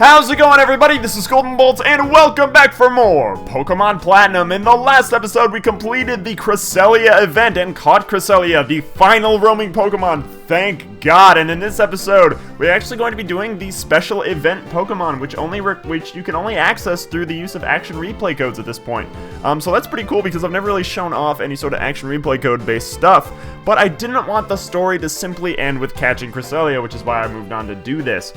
How's it going, everybody? This is GoldenboltLP, and welcome back for more Pokemon Platinum. In the last episode, we completed the Cresselia event and caught Cresselia, the final roaming Pokemon. Thank God! And in this episode, we're actually going to be doing the special event Pokemon, which you can only access through the use of action replay codes at this point. So that's pretty cool because I've never really shown off any sort of action replay code based stuff. But I didn't want the story to simply end with catching Cresselia, which is why I moved on to do this.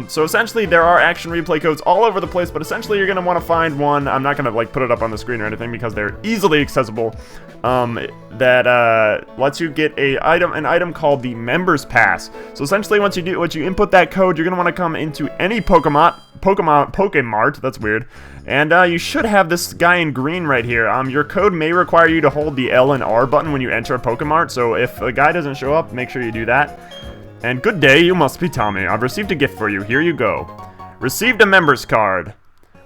So essentially, there are action replay codes all over the place, but essentially you're going to want to find one. I'm not going to put it up on the screen or anything because they're easily accessible. That lets you get an item called the Members Pass. So essentially, once you input that code, you're going to want to come into any Pokemart, that's weird, and you should have this guy in green right here. Your code may require you to hold the L and R button when you enter a Pokemart, so if a guy doesn't show up, make sure you do that. And good day, you must be Tommy. I've received a gift for you. Here you go. Received a members card.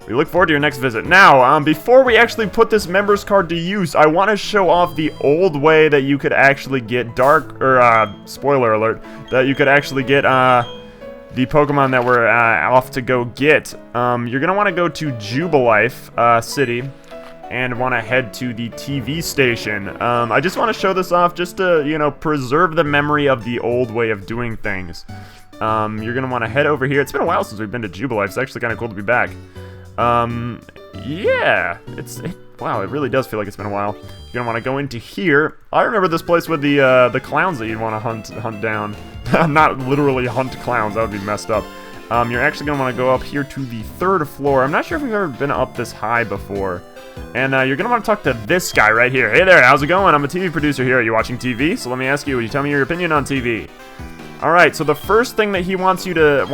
We look forward to your next visit. Now, before we actually put this members card to use, I want to show off the old way that you could actually get spoiler alert, that you could actually get, the Pokemon that we're off to go get. You're going to want to go to Jubilife City and want to head to the TV station. I just want to show this off just to, preserve the memory of the old way of doing things. You're going to want to head over here. It's been a while since we've been to Jubilife. It's actually kind of cool to be back. Yeah, wow, it really does feel like it's been a while. You're gonna want to go into here. I remember this place with the clowns that you'd want to hunt down. Not literally hunt clowns, that would be messed up. You're actually gonna want to go up here to the 3rd floor. I'm not sure if we've ever been up this high before. And you're gonna want to talk to this guy right here. Hey there, how's it going? I'm a TV producer here. Are you watching TV? So let me ask you, will you tell me your opinion on TV? Alright, so the first thing that he wants you to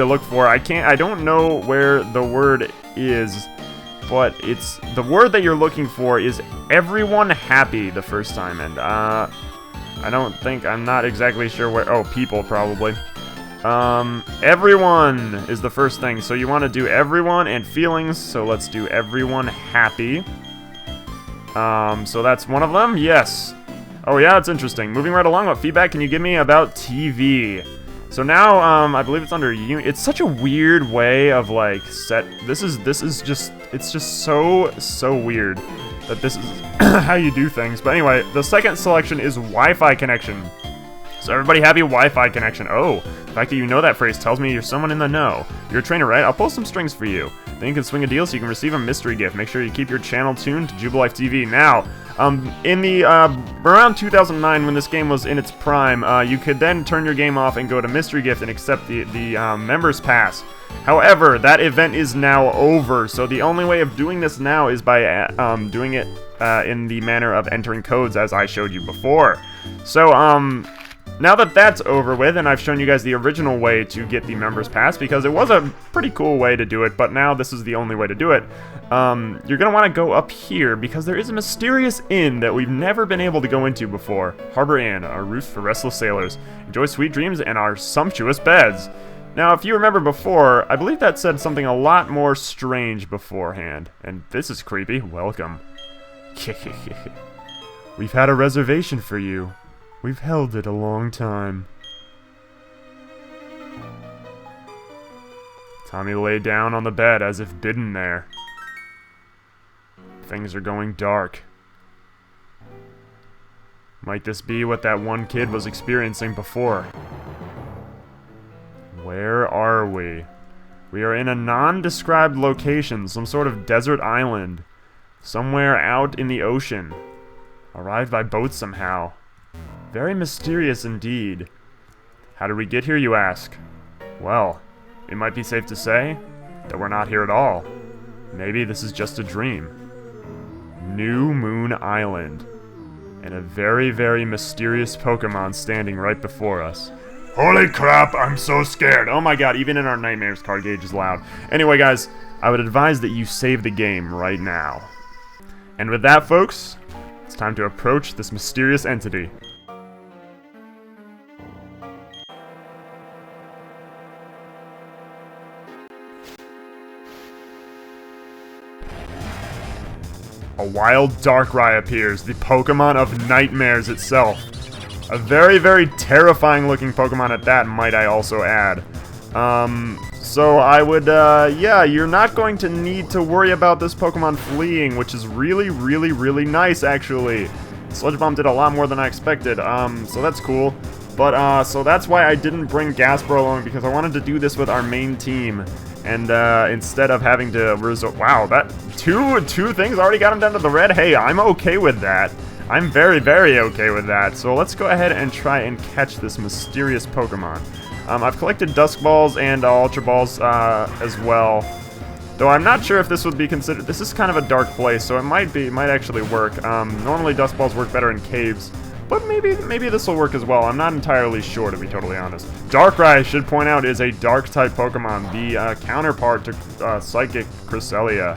look for, I don't know where the word is, but it's the word that you're looking for is everyone happy the first time, and I'm not exactly sure where. Oh, people probably. Everyone is the first thing, so you want to do everyone and feelings, so let's do everyone happy. So that's one of them. Yes. Oh yeah, that's interesting. Moving right along, what feedback can you give me about TV? So now, I believe it's under it's such a weird way of this is just so weird that this is how you do things. But anyway, the second selection is Wi-Fi connection. So everybody happy Wi-Fi connection. Oh, the fact that you know that phrase tells me you're someone in the know. You're a trainer, right? I'll pull some strings for you. Then you can swing a deal so you can receive a mystery gift. Make sure you keep your channel tuned to Jubilife TV. Now, in the, around 2009 when this game was in its prime, you could then turn your game off and go to Mystery Gift and accept the Members Pass. However, that event is now over, so the only way of doing this now is by, doing it, in the manner of entering codes as I showed you before. So, now that that's over with, and I've shown you guys the original way to get the Members Pass, because it was a pretty cool way to do it, but now this is the only way to do it, you're going to want to go up here, because there is a mysterious inn that we've never been able to go into before. Harbor Inn, our roost for restless sailors. Enjoy sweet dreams and our sumptuous beds. Now, if you remember before, I believe that said something a lot more strange beforehand, and this is creepy. Welcome. We've had a reservation for you. We've held it a long time. Tommy lay down on the bed as if bidden there. Things are going dark. Might this be what that one kid was experiencing before? Where are we? We are in a non-described location, some sort of desert island. Somewhere out in the ocean. Arrived by boat somehow. Very mysterious indeed. How did we get here, you ask? Well, it might be safe to say that we're not here at all. Maybe this is just a dream. New Moon Island. And a very, very mysterious Pokemon standing right before us. Holy crap, I'm so scared. Oh my god, even in our nightmares, card gauge is loud. Anyway, guys, I would advise that you save the game right now. And with that, folks, it's time to approach this mysterious entity. A wild Darkrai appears, the Pokemon of nightmares itself. A very, very terrifying looking Pokemon at that, might I also add. So I would, yeah, you're not going to need to worry about this Pokemon fleeing, which is really, really, really nice, actually. Sludge Bomb did a lot more than I expected, so that's cool. But, so that's why I didn't bring Gaspar along, because I wanted to do this with our main team. And, instead of having to resort... Wow, that... Two things already got him down to the red? Hey, I'm okay with that. I'm very, very okay with that. So let's go ahead and try and catch this mysterious Pokemon. I've collected Dusk Balls and Ultra Balls, as well. Though I'm not sure if this would be considered... This is kind of a dark place, so it might actually work. Normally Dusk Balls work better in caves. But maybe this will work as well. I'm not entirely sure, to be totally honest. Darkrai, I should point out, is a Dark-type Pokemon, the counterpart to Psychic Cresselia.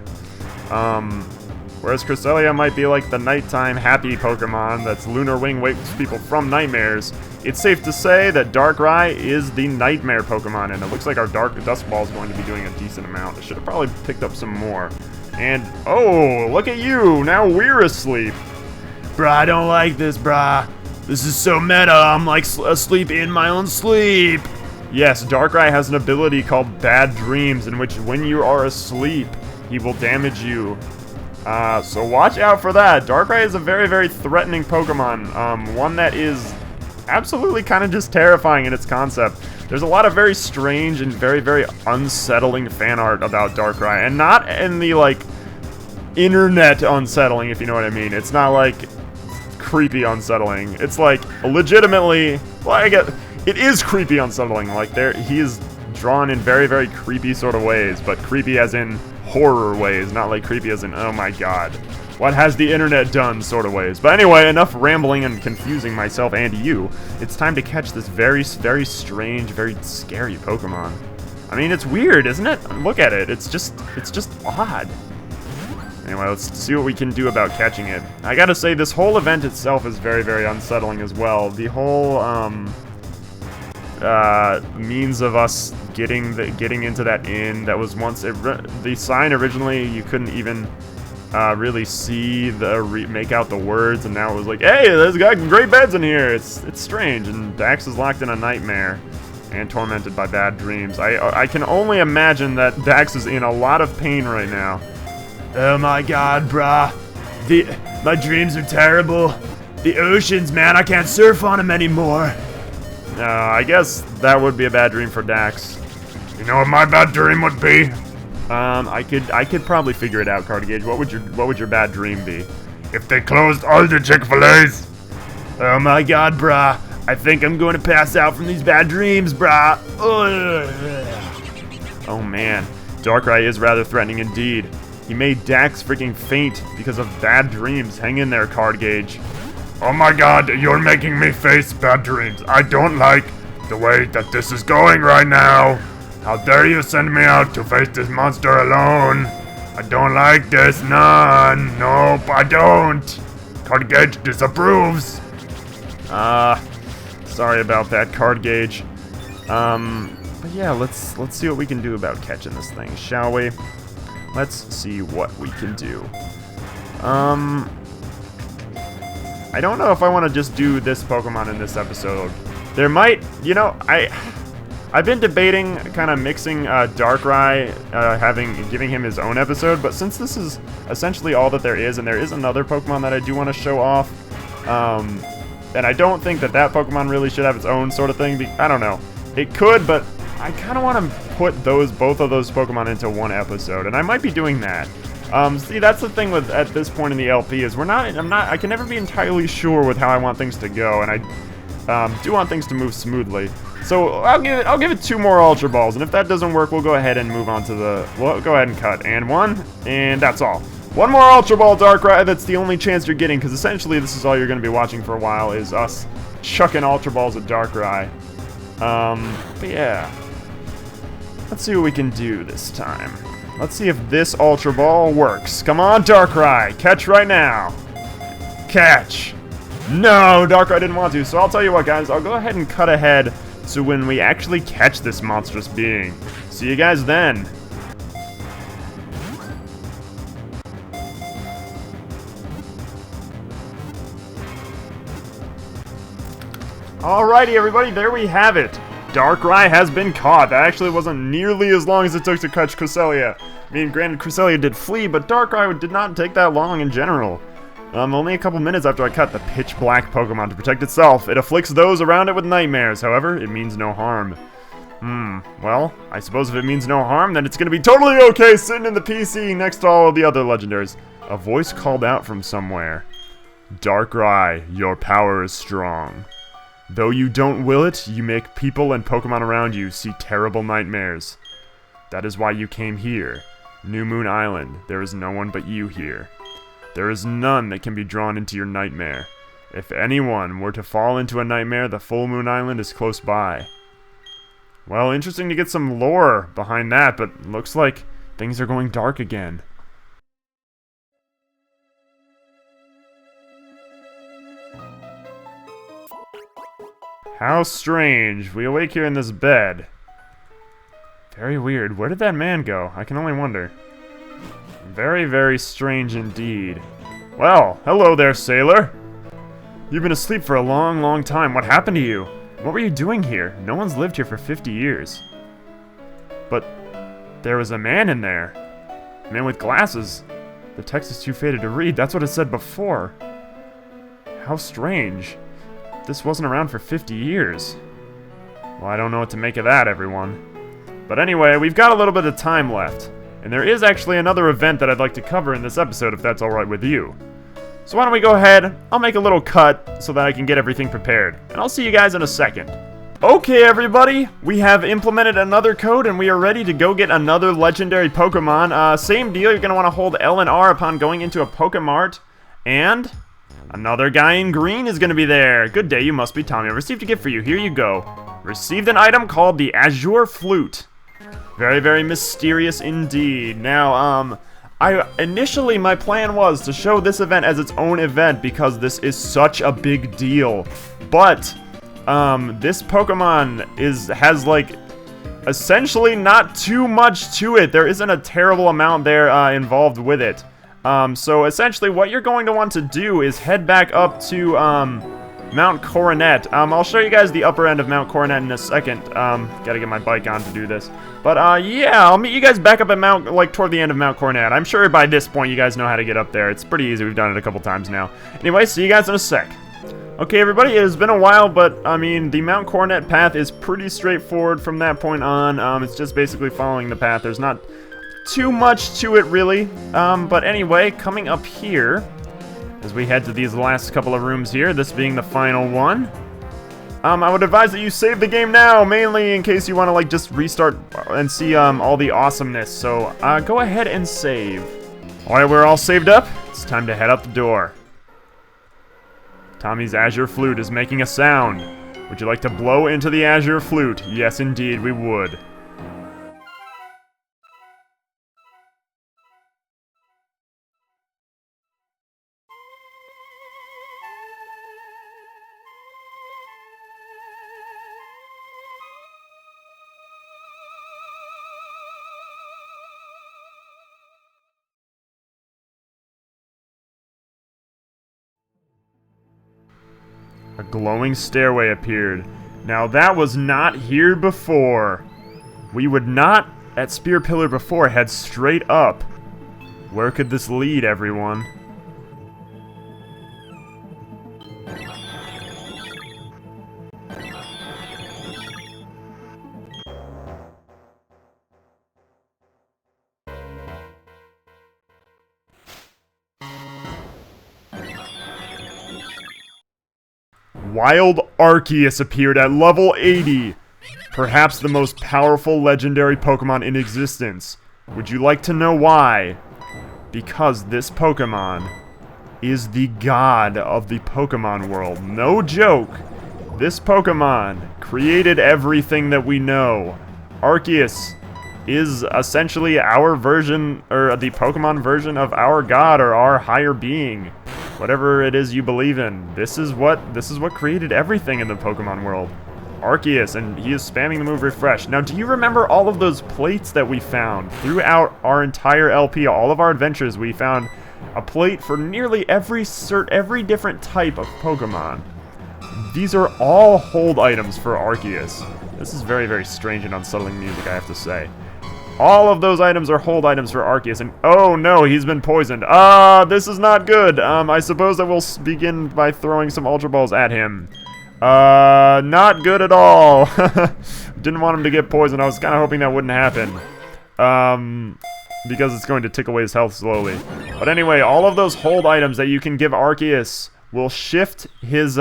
Whereas Cresselia might be like the nighttime happy Pokemon that's Lunar Wing wakes people from nightmares. It's safe to say that Darkrai is the nightmare Pokemon, and it looks like our Dusk Ball is going to be doing a decent amount. I should have probably picked up some more. And, oh, look at you! Now we're asleep! Bruh, I don't like this, bruh. This is so meta, I'm like asleep in my own sleep. Yes, Darkrai has an ability called Bad Dreams, in which when you are asleep, he will damage you. So watch out for that. Darkrai is a very, very threatening Pokemon. One that is absolutely kind of just terrifying in its concept. There's a lot of very strange and very, very unsettling fan art about Darkrai, and not in the, like, internet unsettling, if you know what I mean. It's not, like, creepy unsettling. It's like legitimately, well, I get it is creepy unsettling. Like he is drawn in very, very creepy sort of ways, but creepy as in horror ways, not like creepy as in oh my god, what has the internet done sort of ways. But anyway, enough rambling and confusing myself and you. It's time to catch this very, very strange, very scary Pokemon. I mean, it's weird, isn't it? Look at it. It's just odd. Anyway, let's see what we can do about catching it. I gotta say, this whole event itself is very, very unsettling as well. The whole, means of us getting into that inn that was once... the sign originally, you couldn't even, really see make out the words, and now it was like, hey, there's got great beds in here! It's strange, and Dax is locked in a nightmare and tormented by bad dreams. I can only imagine that Dax is in a lot of pain right now. Oh my god, brah. My dreams are terrible. The oceans, man, I can't surf on them anymore. I guess that would be a bad dream for Dax. You know what my bad dream would be? I could probably figure it out, Cardigage. What would your bad dream be? If they closed all the Chick-fil-A's. Oh my god, brah. I think I'm going to pass out from these bad dreams, brah. Oh man, Darkrai is rather threatening indeed. He made Dax freaking faint because of bad dreams. Hang in there, Cardigage. Oh my god, you're making me face bad dreams. I don't like the way that this is going right now. How dare you send me out to face this monster alone? I don't like this, none. Nope, I don't. Cardigage disapproves. Sorry about that, Cardigage. But yeah, let's see what we can do about catching this thing, shall we? Let's see what we can do. I don't know if I want to just do this Pokemon in this episode. There might, you know, I've been debating kind of mixing Darkrai, giving him his own episode, but since this is essentially all that there is, and there is another Pokemon that I do want to show off, and I don't think that Pokemon really should have its own sort of thing. I don't know. It could, but I kind of want to put both of those Pokemon into one episode, and I might be doing that. See, that's the thing with at this point in the LP is I can never be entirely sure with how I want things to go, and I do want things to move smoothly. So I'll give it 2 more Ultra Balls, and if that doesn't work, we'll go ahead and move on to we'll go ahead and cut. And 1, and that's all. 1 more Ultra Ball, Darkrai. That's the only chance you're getting, because essentially this is all you're going to be watching for a while, is us chucking Ultra Balls at Darkrai. But yeah. Let's see what we can do this time. Let's see if this Ultra Ball works. Come on, Darkrai! Catch right now! Catch! No, Darkrai didn't want to, so I'll tell you what, guys. I'll go ahead and cut ahead to when we actually catch this monstrous being. See you guys then. Alrighty, everybody, there we have it. Darkrai has been caught. That actually wasn't nearly as long as it took to catch Cresselia. I mean, granted, Cresselia did flee, but Darkrai did not take that long in general. Only a couple minutes after I caught the pitch-black Pokemon to protect itself, it afflicts those around it with nightmares. However, it means no harm. Well, I suppose if it means no harm, then it's gonna be totally okay sitting in the PC next to all of the other legendaries. A voice called out from somewhere. Darkrai, your power is strong. Though you don't will it, you make people and Pokemon around you see terrible nightmares. That is why you came here. New Moon Island, there is no one but you here. There is none that can be drawn into your nightmare. If anyone were to fall into a nightmare, the Full Moon Island is close by. Well, interesting to get some lore behind that, but looks like things are going dark again. How strange. We awake here in this bed. Very weird. Where did that man go? I can only wonder. Very, very strange indeed. Well, hello there, sailor. You've been asleep for a long, long time. What happened to you? What were you doing here? No one's lived here for 50 years. But there was a man in there. A man with glasses. The text is too faded to read. That's what it said before. How strange. This wasn't around for 50 years. Well, I don't know what to make of that, everyone. But anyway, we've got a little bit of time left. And there is actually another event that I'd like to cover in this episode, if that's alright with you. So why don't we go ahead, I'll make a little cut so that I can get everything prepared. And I'll see you guys in a second. Okay, everybody, we have implemented another code and we are ready to go get another legendary Pokemon. Same deal, you're going to want to hold L and R upon going into a Pokemart. And another guy in green is going to be there. Good day, you must be Tommy. I received a gift for you. Here you go. Received an item called the Azure Flute. Very, very mysterious indeed. Now, initially my plan was to show this event as its own event because this is such a big deal. But, this Pokemon has like, essentially not too much to it. There isn't a terrible amount there, involved with it. So essentially what you're going to want to do is head back up to, Mount Coronet. I'll show you guys the upper end of Mount Coronet in a second. Gotta get my bike on to do this. But, yeah, I'll meet you guys back up at toward the end of Mount Coronet. I'm sure by this point you guys know how to get up there. It's pretty easy. We've done it a couple times now. Anyway, see you guys in a sec. Okay, everybody, it has been a while, but, I mean, the Mount Coronet path is pretty straightforward from that point on. It's just basically following the path. There's not too much to it, really. But anyway, coming up here, as we head to these last couple of rooms here, this being the final one, I would advise that you save the game now, mainly in case you want to, like, just restart and see, all the awesomeness. So, go ahead and save. Alright, we're all saved up. It's time to head out the door. Tommy's Azure Flute is making a sound. Would you like to blow into the Azure Flute? Yes, indeed, we would. A glowing stairway appeared. Now that was not here before. We would not, at Spear Pillar before, head straight up. Where could this lead, everyone? Wild Arceus appeared at level 80. Perhaps the most powerful legendary Pokemon in existence. Would you like to know why? Because this Pokemon is the god of the Pokemon world. No joke. This Pokemon created everything that we know. Arceus is essentially our version, or the Pokemon version of our god or our higher being. Whatever it is you believe in, this is what created everything in the Pokemon world. Arceus, and he is spamming the move refresh. Now, do you remember all of those plates that we found throughout our entire LP, all of our adventures? We found a plate for nearly every different type of Pokemon. These are all hold items for Arceus. This is very, very strange and unsettling music, I have to say. All of those items are hold items for Arceus, and oh no, he's been poisoned. This is not good. I suppose I will begin by throwing some Ultra Balls at him. Not good at all. Didn't want him to get poisoned. I was kind of hoping that wouldn't happen. Because it's going to tick away his health slowly. But anyway, all of those hold items that you can give Arceus will shift his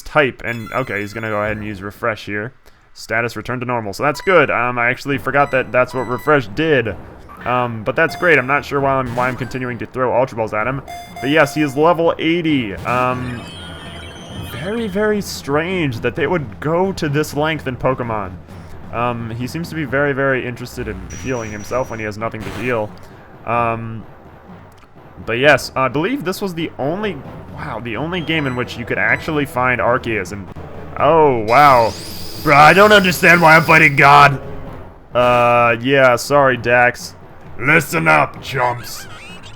type. And okay, he's gonna go ahead and use refresh here. Status returned to normal, so that's good. I actually forgot that that's what refresh did. But that's great. I'm not sure why I'm continuing to throw Ultra Balls at him. But yes, he is level 80. Very, very strange that they would go to this length in Pokemon. He seems to be very, very interested in healing himself when he has nothing to heal. But yes, I believe this was the only game in which you could actually find Arceus. And oh, wow. Bruh, I don't understand why I'm fighting God. Yeah, sorry, Dax. Listen up, chumps.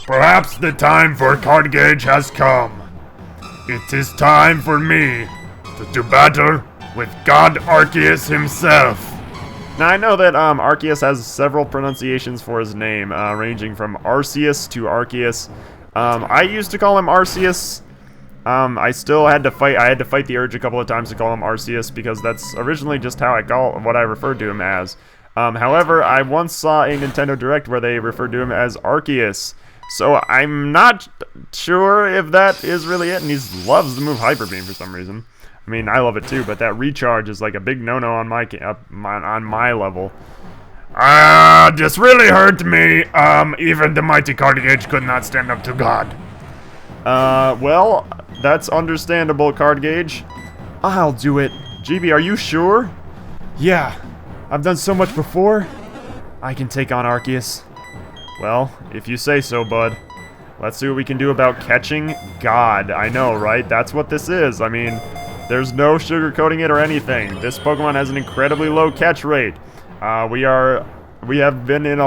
Perhaps the time for Card Gauge has come. It is time for me to do battle with God Arceus himself. Now, I know that Arceus has several pronunciations for his name, ranging from Arceus to Arceus. I used to call him Arceus. I still had to fight. I had to fight the urge a couple of times to call him Arceus because that's originally just how what I referred to him as. However, I once saw a Nintendo Direct where they referred to him as Arceus. So I'm not sure if that is really it, and he loves the move Hyper Beam for some reason. I mean, I love it too, but that recharge is like a big no-no on my level. This really hurt me. Even the mighty Card Gauge could not stand up to God. Well, that's understandable, Card Gauge. I'll do it. GB, are you sure? Yeah, I've done so much before. I can take on Arceus. Well, if you say so, bud. Let's see what we can do about catching God. I know, right? That's what this is. I mean, there's no sugarcoating it or anything. This Pokemon has an incredibly low catch rate. We have been in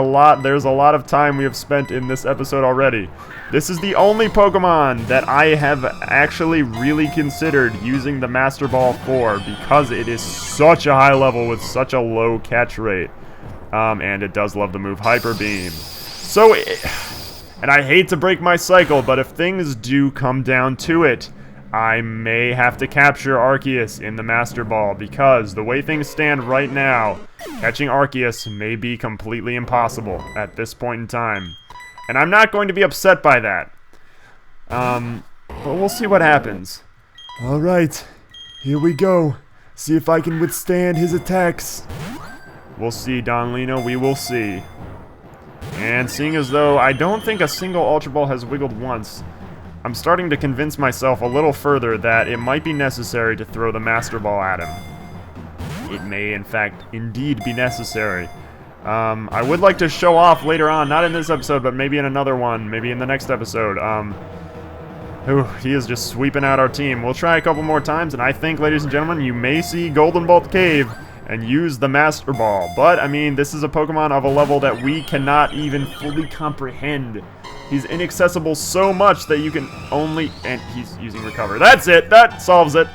there's a lot of time we have spent in this episode already. This is the only Pokemon that I have actually really considered using the Master Ball for because it is such a high level with such a low catch rate. And it does love the move Hyper Beam. So, and I hate to break my cycle, but if things do come down to it, I may have to capture Arceus in the Master Ball because the way things stand right now, catching Arceus may be completely impossible at this point in time. And I'm not going to be upset by that. But we'll see what happens. Alright, here we go. See if I can withstand his attacks. We'll see, Don Lino, we will see. And seeing as though I don't think a single Ultra Ball has wiggled once, I'm starting to convince myself a little further that it might be necessary to throw the Master Ball at him. It may, in fact, indeed be necessary. I would like to show off later on, not in this episode, but maybe in another one, maybe in the next episode. He is just sweeping out our team. We'll try a couple more times, and I think, ladies and gentlemen, you may see Goldenbolt Cave and use the Master Ball. But, I mean, this is a Pokemon of a level that we cannot even fully comprehend. He's inaccessible so much that you can only... And he's using Recover. That's it! That solves it!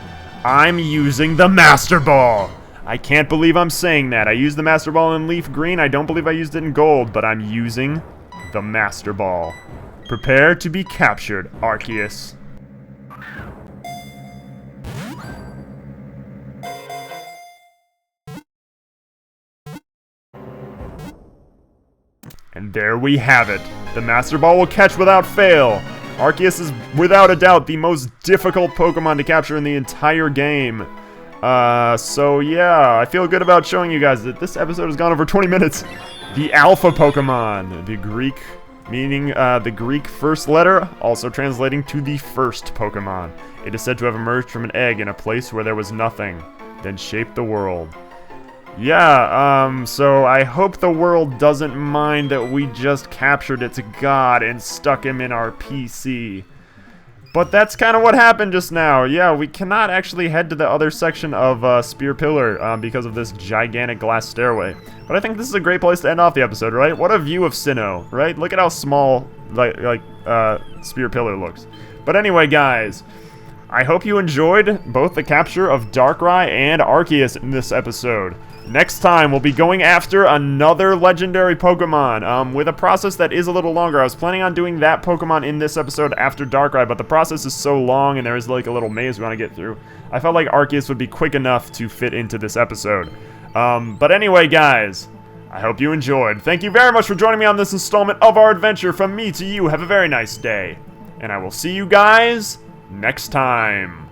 I'm using the Master Ball! I can't believe I'm saying that. I used the Master Ball in Leaf Green. I don't believe I used it in Gold, but I'm using the Master Ball. Prepare to be captured, Arceus. And there we have it. The Master Ball will catch without fail. Arceus is without a doubt the most difficult Pokemon to capture in the entire game. So yeah, I feel good about showing you guys that this episode has gone over 20 minutes. The Alpha Pokemon, the Greek meaning the Greek first letter, also translating to the first Pokemon. It is said to have emerged from an egg in a place where there was nothing, then shaped the world. Yeah, so I hope the world doesn't mind that we just captured its god and stuck him in our PC. But that's kind of what happened just now. Yeah, we cannot actually head to the other section of Spear Pillar because of this gigantic glass stairway. But I think this is a great place to end off the episode, right? What a view of Sinnoh, right? Look at how small, Spear Pillar looks. But anyway, guys, I hope you enjoyed both the capture of Darkrai and Arceus in this episode. Next time, we'll be going after another legendary Pokemon, with a process that is a little longer. I was planning on doing that Pokemon in this episode after Darkrai, but the process is so long and there is like a little maze we want to get through. I felt like Arceus would be quick enough to fit into this episode. But anyway, guys, I hope you enjoyed. Thank you very much for joining me on this installment of our adventure. From me to you, have a very nice day. And I will see you guys next time.